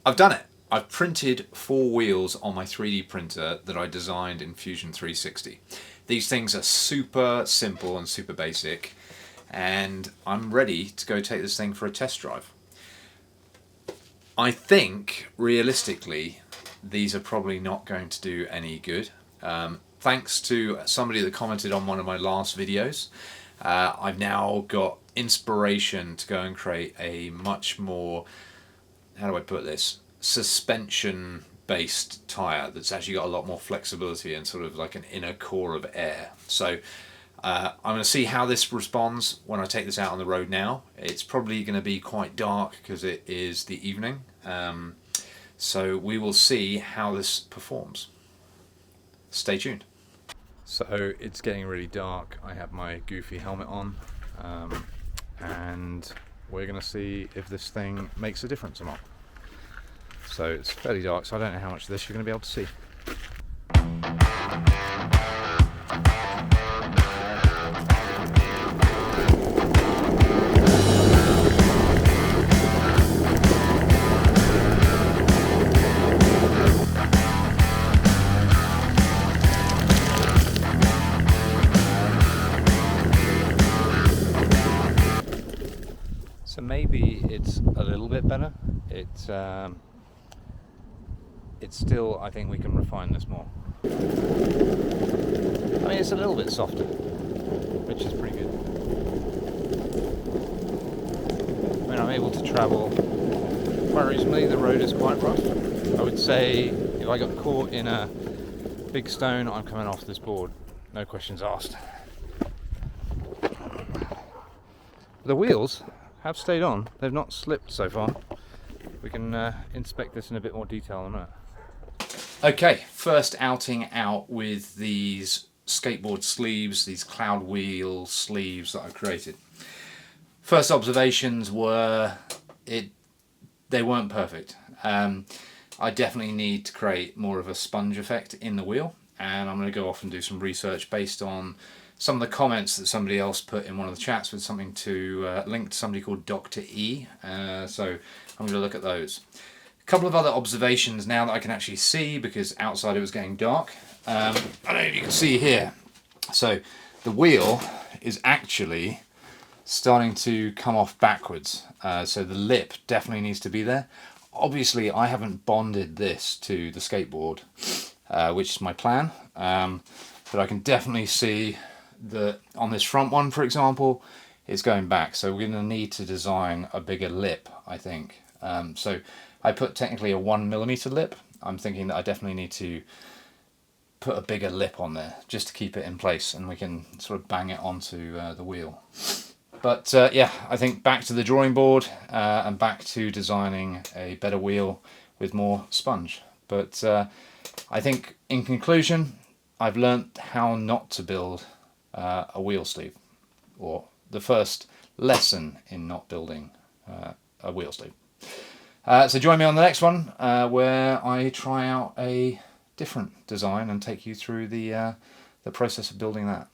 I've done it. I've printed 4 wheels on my 3D printer that I designed in Fusion 360. These things are super simple and super basic, and I'm ready to go take this thing for a test drive. I think, realistically, these are probably not going to do any good. Thanks to somebody that commented on one of my last videos, I've now got inspiration to go and create a much more, how do I put this, suspension based tyre that's actually got a lot more flexibility and sort of like an inner core of air. So I'm going to see how this responds when I take this out on the road now. It's probably going to be quite dark because it is the evening, so we will see how this performs. Stay tuned. So it's getting really dark. I have my goofy helmet on, and we're going to see if this thing makes a difference or not. So it's fairly dark, so I don't know how much of this you're going to be able to see. So maybe it's a little bit better. It's still, I think we can refine this more. I mean, it's a little bit softer, which is pretty good. I mean, I'm able to travel quite reasonably. The road is quite rough. I would say if I got caught in a big stone, I'm coming off this board. No questions asked. The wheels have stayed on. They've not slipped so far. We can inspect this in a bit more detail in a minute. Okay, first outing out with these skateboard sleeves, these cloud wheel sleeves that I've created. First observations were they weren't perfect. I definitely need to create more of a sponge effect in the wheel, and I'm going to go off and do some research based on some of the comments that somebody else put in one of the chats with something to link to somebody called Dr. E. So I'm going to look at those. A couple of other observations now that I can actually see, because outside it was getting dark. I don't know if you can see here. So the wheel is actually starting to come off backwards. So the lip definitely needs to be there. Obviously I haven't bonded this to the skateboard, which is my plan. But I can definitely see that on this front one, for example, it's going back. So we're going to need to design a bigger lip, I think. So I put technically a 1mm lip. I'm thinking that I definitely need to put a bigger lip on there just to keep it in place, and we can sort of bang it onto the wheel. But yeah, I think back to the drawing board and back to designing a better wheel with more sponge. But I think in conclusion, I've learnt how not to build a wheel sleeve, or the first lesson in not building a wheel sleeve. So join me on the next one where I try out a different design and take you through the process of building that.